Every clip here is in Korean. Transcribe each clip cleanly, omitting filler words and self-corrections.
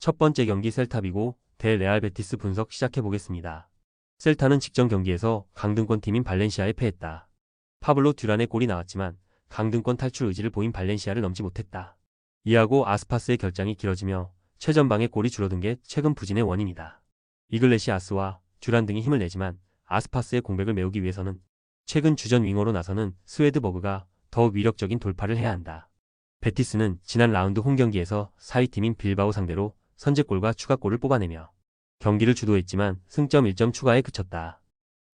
첫 번째 경기 셀타비고 대 레알 베티스 분석 시작해보겠습니다. 셀타는 직전 경기에서 강등권 팀인 발렌시아에 패했다. 파블로 듀란의 골이 나왔지만 강등권 탈출 의지를 보인 발렌시아를 넘지 못했다. 이하고 아스파스의 결장이 길어지며 최전방의 골이 줄어든 게 최근 부진의 원인이다. 이글레시아스와 듀란 등이 힘을 내지만 아스파스의 공백을 메우기 위해서는 최근 주전 윙어로 나서는 스웨드버그가 더 위력적인 돌파를 해야 한다. 베티스는 지난 라운드 홈경기에서 4위 팀인 빌바오 상대로 선제골과 추가골을 뽑아내며 경기를 주도했지만 승점 1점 추가에 그쳤다.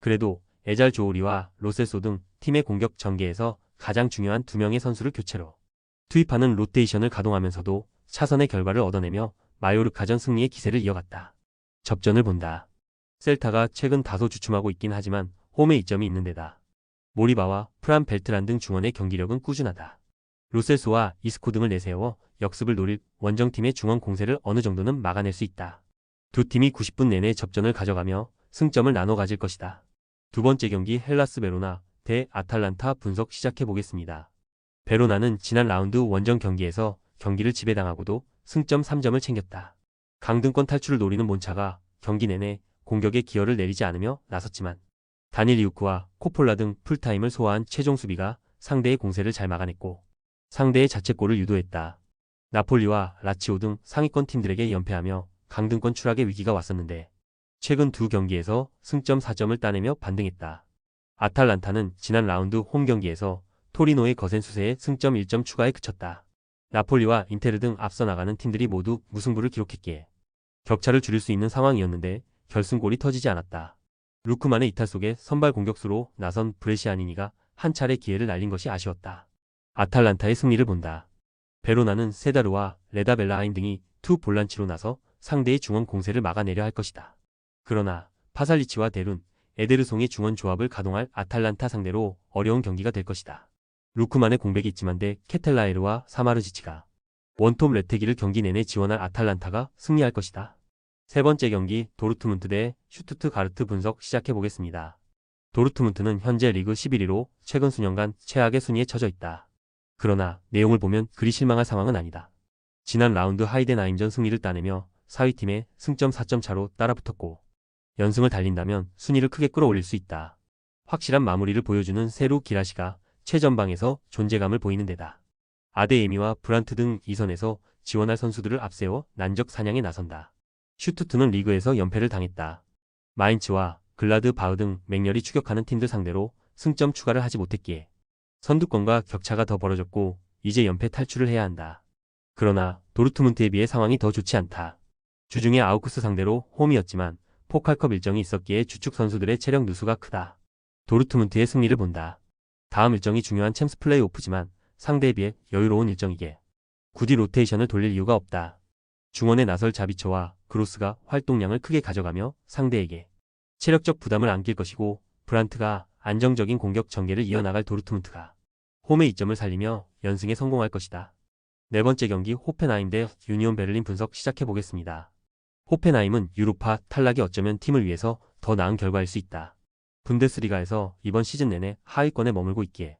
그래도 에잘 조우리와 로셀소 등 팀의 공격 전개에서 가장 중요한 2명의 선수를 교체로 투입하는 로테이션을 가동하면서도 차선의 결과를 얻어내며 마요르카전 승리의 기세를 이어갔다. 접전을 본다. 셀타가 최근 다소 주춤하고 있긴 하지만 홈에 이점이 있는 데다 모리바와 프란 벨트란 등 중원의 경기력은 꾸준하다. 로셀소와 이스코 등을 내세워 역습을 노릴 원정팀의 중원 공세를 어느 정도는 막아낼 수 있다. 두 팀이 90분 내내 접전을 가져가며 승점을 나눠 가질 것이다. 두 번째 경기 헬라스 베로나 대 아탈란타 분석 시작해보겠습니다. 베로나는 지난 라운드 원정 경기에서 경기를 지배당하고도 승점 3점을 챙겼다. 강등권 탈출을 노리는 몬차가 경기 내내 공격에 기여를 내리지 않으며 나섰지만 다닐 이우크와 코폴라 등 풀타임을 소화한 최종 수비가 상대의 공세를 잘 막아냈고 상대의 자책골을 유도했다. 나폴리와 라치오 등 상위권 팀들에게 연패하며 강등권 추락의 위기가 왔었는데 최근 두 경기에서 승점 4점을 따내며 반등했다. 아탈란타는 지난 라운드 홈 경기에서 토리노의 거센 수세에 승점 1점 추가에 그쳤다. 나폴리와 인테르 등 앞서 나가는 팀들이 모두 무승부를 기록했기에 격차를 줄일 수 있는 상황이었는데 결승골이 터지지 않았다. 루크만의 이탈 속에 선발 공격수로 나선 브레시아니니가 한 차례 기회를 날린 것이 아쉬웠다. 아탈란타의 승리를 본다. 베로나는 세다르와 레다벨라하인 등이 투 볼란치로 나서 상대의 중원 공세를 막아내려 할 것이다. 그러나 파살리치와 데룬, 에데르송의 중원 조합을 가동할 아탈란타 상대로 어려운 경기가 될 것이다. 루크만의 공백이 있지만 대 케텔라에르와 사마르지치가 원톱 레테기를 경기 내내 지원할 아탈란타가 승리할 것이다. 세 번째 경기 도르트문트 대 슈투트가르트 분석 시작해보겠습니다. 도르트문트는 현재 리그 11위로 최근 수년간 최악의 순위에 처져 있다. 그러나 내용을 보면 그리 실망할 상황은 아니다. 지난 라운드 하이덴하임전 승리를 따내며 4위 팀에 승점 4점 차로 따라붙었고 연승을 달린다면 순위를 크게 끌어올릴 수 있다. 확실한 마무리를 보여주는 세루 기라시가 최전방에서 존재감을 보이는 데다 아데에미와 브란트 등 2선에서 지원할 선수들을 앞세워 난적 사냥에 나선다. 슈투트는 리그에서 연패를 당했다. 마인츠와 글라드 바흐 등 맹렬히 추격하는 팀들 상대로 승점 추가를 하지 못했기에 선두권과 격차가 더 벌어졌고 이제 연패 탈출을 해야 한다. 그러나 도르트문트에 비해 상황이 더 좋지 않다. 주중에 아우크스 상대로 홈이었지만 포칼컵 일정이 있었기에 주축 선수들의 체력 누수가 크다. 도르트문트의 승리를 본다. 다음 일정이 중요한 챔스 플레이오프지만 상대에 비해 여유로운 일정이기에 굳이 로테이션을 돌릴 이유가 없다. 중원에 나설 자비처와 그로스가 활동량을 크게 가져가며 상대에게 체력적 부담을 안길 것이고 브란트가 안정적인 공격 전개를 이어나갈 도르트문트가 홈의 이점을 살리며 연승에 성공할 것이다. 네 번째 경기 호펜하임 대 유니온 베를린 분석 시작해보겠습니다. 호펜하임은 유로파 탈락이 어쩌면 팀을 위해서 더 나은 결과일 수 있다. 분데스리가에서 이번 시즌 내내 하위권에 머물고 있기에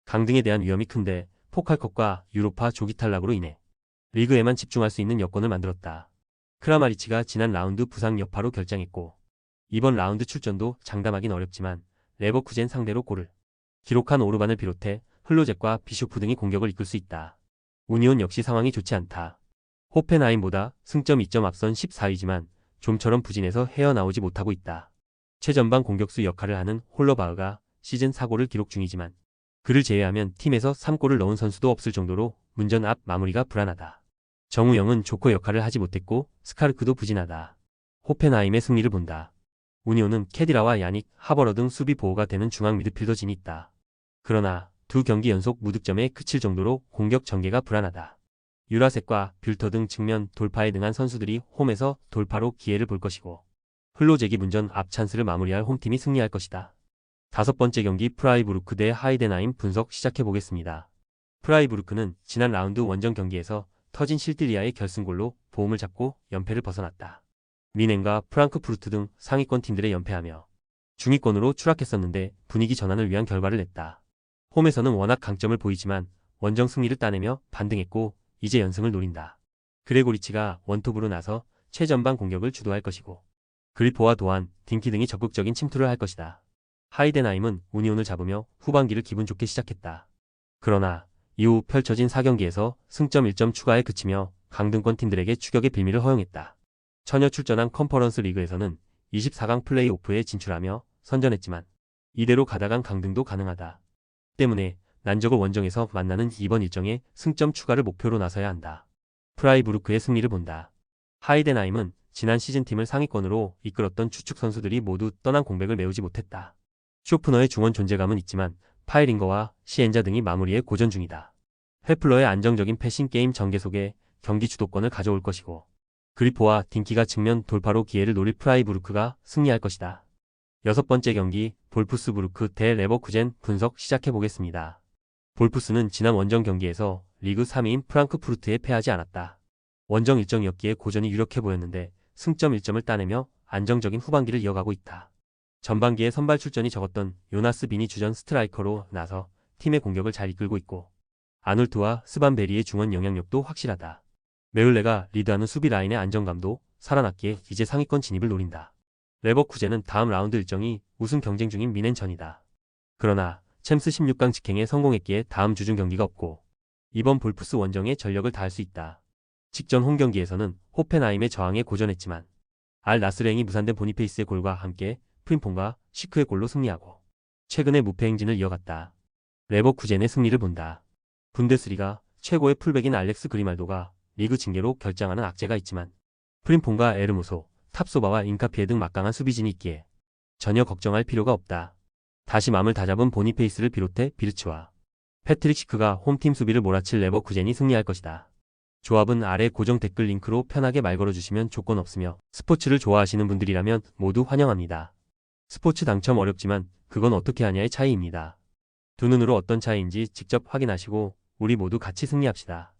강등에 대한 위험이 큰데 포칼컵과 유로파 조기 탈락으로 인해 리그에만 집중할 수 있는 여건을 만들었다. 크라마리치가 지난 라운드 부상 여파로 결장했고 이번 라운드 출전도 장담하긴 어렵지만 레버쿠젠 상대로 골을 기록한 오르반을 비롯해 흘로젝과 비슈프 등이 공격을 이끌 수 있다. 우니온 역시 상황이 좋지 않다. 호펜하임보다 승점 2점 앞선 14위지만 좀처럼 부진해서 헤어나오지 못하고 있다. 최전방 공격수 역할을 하는 홀러바흐가 시즌 4골을 기록 중이지만 그를 제외하면 팀에서 3골을 넣은 선수도 없을 정도로 문전 앞 마무리가 불안하다. 정우영은 조커 역할을 하지 못했고 스카르크도 부진하다. 호펜하임의 승리를 본다. 우니온은 캐디라와 야닉, 하버러 등 수비 보호가 되는 중앙 미드필더진이 있다. 그러나 두 경기 연속 무득점에 그칠 정도로 공격 전개가 불안하다. 유라색과 뷰터 등 측면 돌파에 능한 선수들이 홈에서 돌파로 기회를 볼 것이고 흘로제기 문전 앞 찬스를 마무리할 홈팀이 승리할 것이다. 다섯 번째 경기 프라이부르크 대 하이덴하임 분석 시작해보겠습니다. 프라이부르크는 지난 라운드 원정 경기에서 터진 실티리아의 결승골로 보험을 잡고 연패를 벗어났다. 미넨과 프랑크푸르트 등 상위권 팀들에 연패하며 중위권으로 추락했었는데 분위기 전환을 위한 결과를 냈다. 홈에서는 워낙 강점을 보이지만 원정 승리를 따내며 반등했고 이제 연승을 노린다. 그레고리치가 원톱으로 나서 최전방 공격을 주도할 것이고 그리포와 도안, 딩키 등이 적극적인 침투를 할 것이다. 하이덴하임은 우니온을 잡으며 후반기를 기분 좋게 시작했다. 그러나 이후 펼쳐진 4경기에서 승점 1점 추가에 그치며 강등권 팀들에게 추격의 빌미를 허용했다. 전혀 출전한 컨퍼런스 리그에서는 24강 플레이오프에 진출하며 선전했지만 이대로 가다간 강등도 가능하다. 때문에 난적을 원정에서 만나는 이번 일정에 승점 추가를 목표로 나서야 한다. 프라이부르크의 승리를 본다. 하이덴하임은 지난 시즌 팀을 상위권으로 이끌었던 주축 선수들이 모두 떠난 공백을 메우지 못했다. 쇼프너의 중원 존재감은 있지만 파이링거와 시엔자 등이 마무리에 고전 중이다. 회플러의 안정적인 패싱 게임 전개 속에 경기 주도권을 가져올 것이고 그리포와 딩키가 측면 돌파로 기회를 노릴 프라이부르크가 승리할 것이다. 6번째 경기 볼프스부르크 대 레버쿠젠 분석 시작해보겠습니다. 볼프스는 지난 원정 경기에서 리그 3위인 프랑크푸르트에 패하지 않았다. 원정 일정이었기에 고전이 유력해 보였는데 승점 1점을 따내며 안정적인 후반기를 이어가고 있다. 전반기에 선발 출전이 적었던 요나스 빈이 주전 스트라이커로 나서 팀의 공격을 잘 이끌고 있고 아놀트와 스반베리의 중원 영향력도 확실하다. 메울레가 리드하는 수비 라인의 안정감도 살아났기에 이제 상위권 진입을 노린다. 레버쿠젠은 다음 라운드 일정이 우승 경쟁 중인 미넨전이다. 그러나 챔스 16강 직행에 성공했기에 다음 주중 경기가 없고 이번 볼프스 원정에 전력을 다할 수 있다. 직전 홈 경기에서는 호펜하임의 저항에 고전했지만 알 나스르행이 무산된 보니페이스의 골과 함께 프림폰과 시크의 골로 승리하고 최근에 무패 행진을 이어갔다. 레버쿠젠의 승리를 본다. 분데스리가 최고의 풀백인 알렉스 그리말도가 리그 징계로 결장하는 악재가 있지만 프림폰과 에르모소, 탑소바와 인카피에 등 막강한 수비진이 있기에 전혀 걱정할 필요가 없다. 다시 맘을 다잡은 보니페이스를 비롯해 비르츠와 패트릭 시크가 홈팀 수비를 몰아칠 레버쿠젠이 승리할 것이다. 조합은 아래 고정 댓글 링크로 편하게 말 걸어주시면 조건 없으며 스포츠를 좋아하시는 분들이라면 모두 환영합니다. 스포츠 당첨 어렵지만 그건 어떻게 하냐의 차이입니다. 두 눈으로 어떤 차이인지 직접 확인하시고 우리 모두 같이 승리합시다.